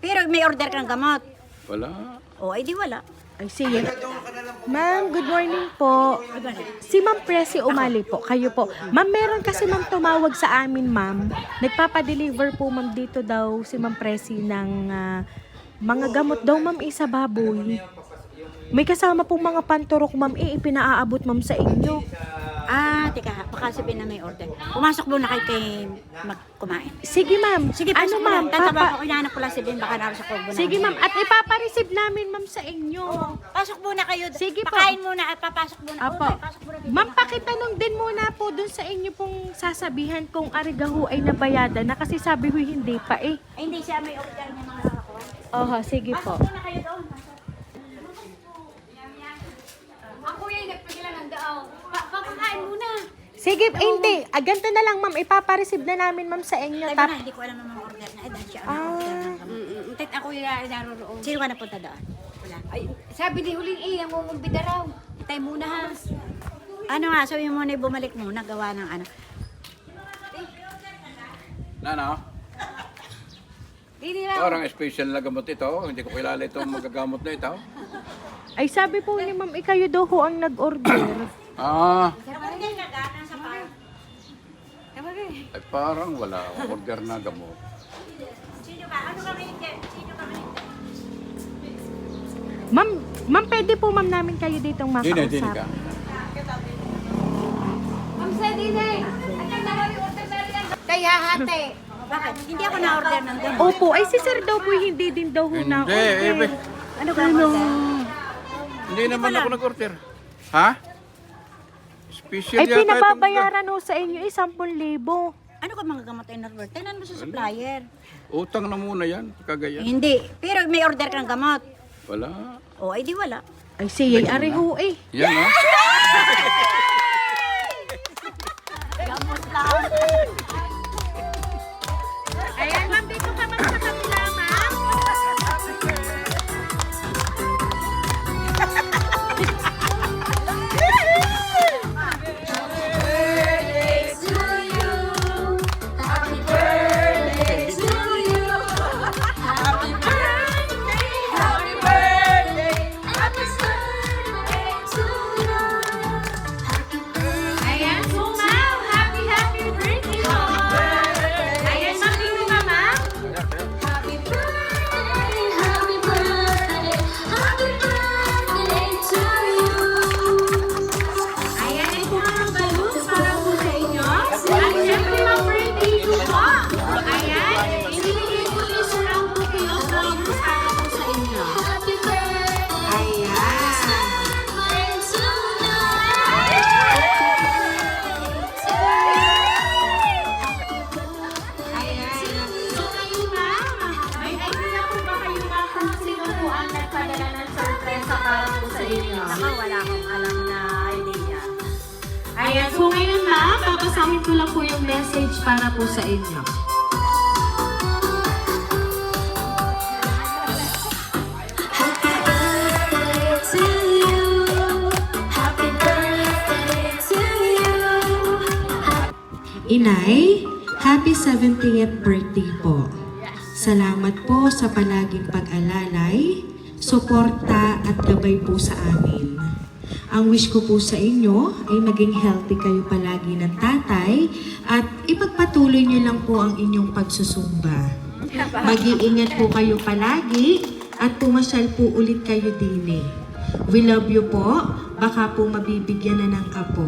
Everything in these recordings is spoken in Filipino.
Pero may order kang gamot. Wala. O, ay di wala. Ay, sige. Ma'am, good morning po. Si Ma'am Presi Umali po, kayo po. Ma'am, meron kasi ma'am tumawag sa amin, ma'am. Nagpapadeliver po ma'am dito daw si Ma'am Presi ng mga gamot daw, ma'am, isa baboy. May kasama po mga panturok, ma'am, ipinaaabot, ma'am, sa inyo. Teka, baka sabihin na may order. Pumasok muna kay kumain. Sige, ma'am. Sige, ano, ma'am? Tataba ko, inaanap ko lang sabihin, baka naroon sa kubo na. Sige, ma'am. At ipapareceive namin, ma'am, sa inyo. Pasok muna kayo. Sige po. Pakain muna at papasok muna. Apo. Okay, pasok muna. Ma'am, pakitanong din muna po dun sa inyo pong sasabihan kung arigaho ay nabayadan na kasi sabi ho hindi pa eh. Ay, hindi siya may order niya mga nakakuha. Oho, sige po. Pasok muna kayo doon. Ang kuya yung nagpagilan ng daaw. Papakain muna. Sige, hindi. Ganito na lang, ma'am. Ipapareceive na namin, ma'am, sa inyo. Sabi na, hindi ko alam ang mga order na. Dahil siya ang order ng gamot. Tet ako yung naroroon. Sino ka napunta doon? Wala. Ay, sabi ni Huling ang umumbida raw. Itay muna ha. Ano nga, sabi mo na bumalik muna, gawa ng ano. Nano? Dili raw. Parang special na gamot ito. Hindi ko kilala itong magagamot na ito. Ay, sabi po ni ma'am, kayo daw ho ang nag-order. Ay parang wala akong order na gamot. Sino ka? Ano ka mainit? Sino ka mainit? Ma'am, pwede po ma'am namin kayo ditong Dini ka. makausap. Ma'am sa dine. Atay na raw yung order na rin. Kaya hate. Bakit? Hindi ako na-order ng gamot. Opo, ay si sir daw po hindi din daw ho na-order. Ano ka order? Hindi naman ako nag-order. Ha? Special Ay, yata itong pinababayaran ho sa inyo 10,000. Ano ka mga gamot ay na-order? Tingnan mo sa supplier. Utang na muna yan. Kagaya. Hindi. Pero may order kang gamot. Wala. O, ay di wala. Ay, siya ari ho eh. Yan ha? Gamot lang. Ayan, ma'am, dito ka ma'am sa kabila, ma'am. Ayan, so ma'am, happy birthday po. Ayan, ma'am, dito ka, ma'am. Happy birthday, happy birthday, happy birthday to you. Ayan, ito mga balloons para po sa inyo. At syempre, ma'am, birthday ko po. Ayan, ibibigay ko ni Sir ang bouquet of roses para po sa inyo. Happy birthday Ayan. Ayan. So kayo, ma'am, may idea po ba kayo, ma'am, kung sino po ang nagpadala ng sorpresa para po sa inyo? Ako, wala akong alam na idea. Ayan, so ngayon, ma'am, papasahin ko lang po yung message para po sa inyo. Happy birthday to you. Happy birthday to you. Inay, happy 70th birthday po. Salamat po sa palaging pag-alalay, suporta at gabay po sa amin. Ang wish ko po sa inyo ay maging healthy kayo palagi ng tatay at ipagpatuloy niyo lang po ang inyong pagsusumba. Mag-iingat po kayo palagi at pumasyal po ulit kayo din eh. We love you po. Baka po mabibigyan na ng apo.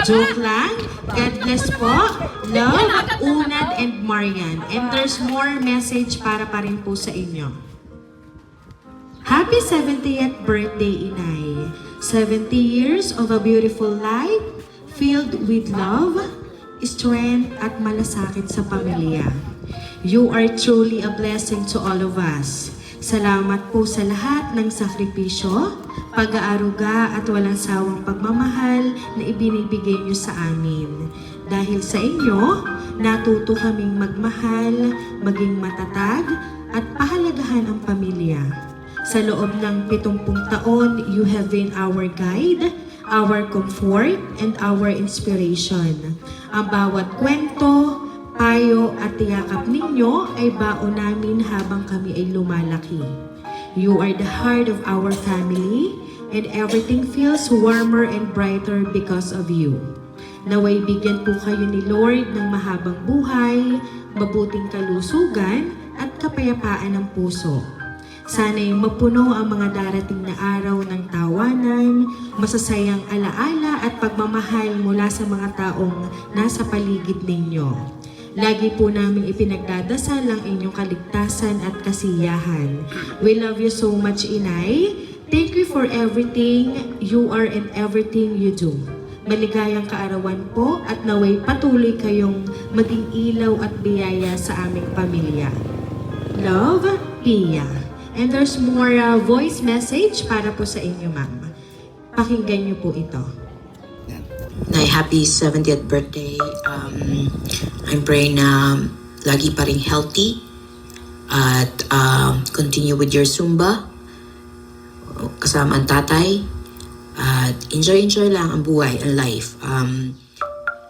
Joke lang. God bless po. Love, Unad and Marian. And there's more message para pa rin po sa inyo. Happy 70th birthday, Inay. 70 years of a beautiful life filled with love, strength, at malasakit sa pamilya. You are truly a blessing to all of us. Salamat po sa lahat ng sakripisyo, pag-aaruga at walang sawang pagmamahal na ibinibigay niyo sa amin. Dahil sa inyo, natuto kaming magmahal, maging matatag, at pahalagahan ang pamilya. Sa loob ng 70 taon, you have been our guide, our comfort, and our inspiration. Ang bawat kwento, payo at yakap ninyo ay baon namin habang kami ay lumalaki. You are the heart of our family, and everything feels warmer and brighter because of you. Naway bigyan po kayo ni Lord ng mahabang buhay, mabuting kalusugan, at kapayapaan ng puso. Sana'y mapuno ang mga darating na araw ng tawanan, masasayang alaala at pagmamahal mula sa mga taong nasa paligid ninyo. Lagi po namin ipinagdadasal ang inyong kaligtasan at kasiyahan. We love you so much, Inay. Thank you for everything you are and everything you do. Maligayang kaarawan po at naway patuloy kayong maging ilaw at biyaya sa aming pamilya. Love, Pia. And there's more voice message para po sa inyo, ma'am. Pakinggan niyo po ito. Nay, happy 70th birthday. I'm praying na lagi pa rin healthy at continue with your Zumba kasama ang tatay at enjoy lang ang buhay and life.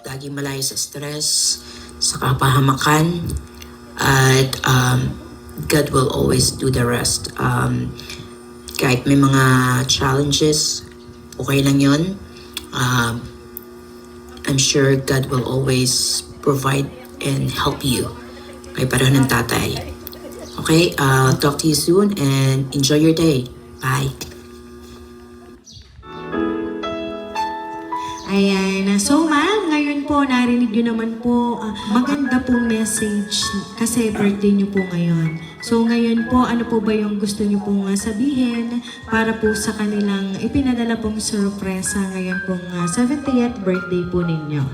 Lagi malayo sa stress, sa kapahamakan at God will always do the rest. Kahit may mga challenges, okay lang yun. I'm sure God will always provide and help you. Kaya pareho ng tatay. Okay, talk to you soon and enjoy your day. Bye. Ayan. So, ma'am, ngayon po, narinig nyo naman po, maganda pong message kasi birthday nyo po ngayon. So, ngayon po, ano po ba yung gusto nyo pong sabihin para po sa kanilang ipinadala pong sorpresa ngayon pong 70th birthday po ninyo?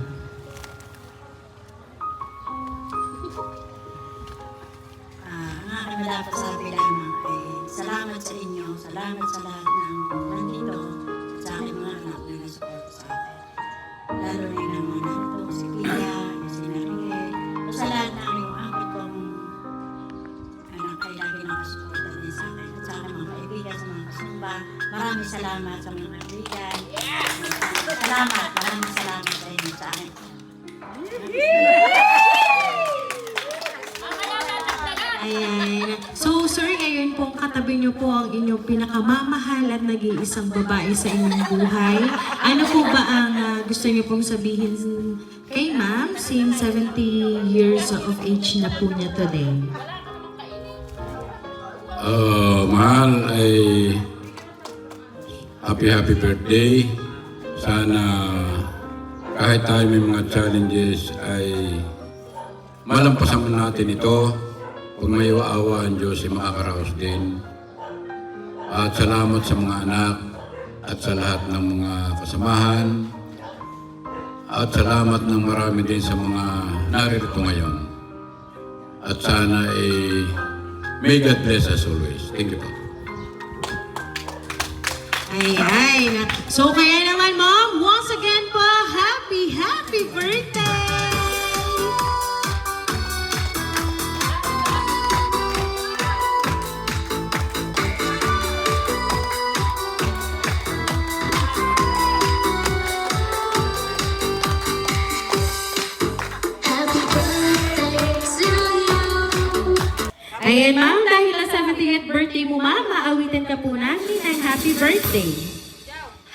Ang aking dapat sabi lamang ay salamat sa inyo, salamat sa lahat ng nandito sa aking mga anak na nasupport sa akin. Lalo na yung mga anak ko, si Pia, si Nariel, sa lahat na yung aking kong anak ay lagi nakasuporta din sa akin. At sa aking mga kaibigan, sa mga kasumba, maraming salamat sa mga kaibigan. Salamat, maraming salamat sa inyo sa akin. Ayan. So, sir, ngayon pong katabi niyo po ang inyong pinakamamahal at nag-iisang babae sa inyong buhay. Ano po ba ang gusto niyo pong sabihin kay ma'am since 70 years of age na po niya today? Mahal ay happy birthday. Sana kahit tayo may mga challenges ay malampasan natin ito. Kung may awa ang Diyos ay makakaraos din. At salamat sa mga anak at sa lahat ng mga kasamahan. At salamat ng marami din sa mga naririto ngayon. At sana ay may God bless us always. Thank you po. Ayan. So, kaya naman, mom, once again po, happy birthday! Ayan, ma'am, dahil na 70th birthday mo, ma'am, maawitin ka po namin ng happy birthday.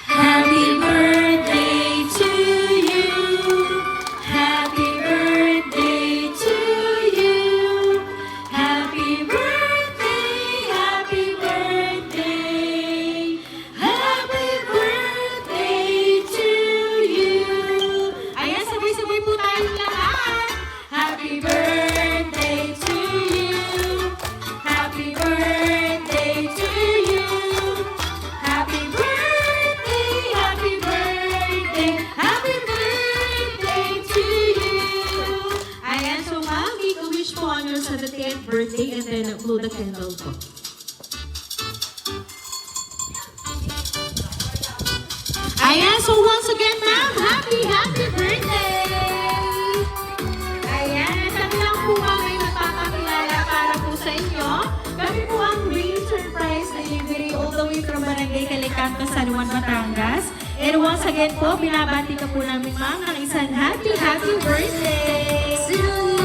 Happy birthday to you. Happy birthday to you. Happy birthday, happy birthday. Happy birthday to you. Ayan, sabay-sabay po tayong lahat. Happy birthday to you. Happy birthday to you. Happy birthday, happy birthday, happy birthday to you. Ayan, so ma'am, make a wish po on your 70th birthday and then blow the candle po. Ayan, so once again, ma'am, happy birthday! Ayan, kami lang po kami magpapakilala para po sa inyo. Kami po ang Real Surprise Delivery all the way from Barangay Calicanto, San Juan, Batangas. And once again po, binabati ka po namin, ma'am, ng isang happy birthday!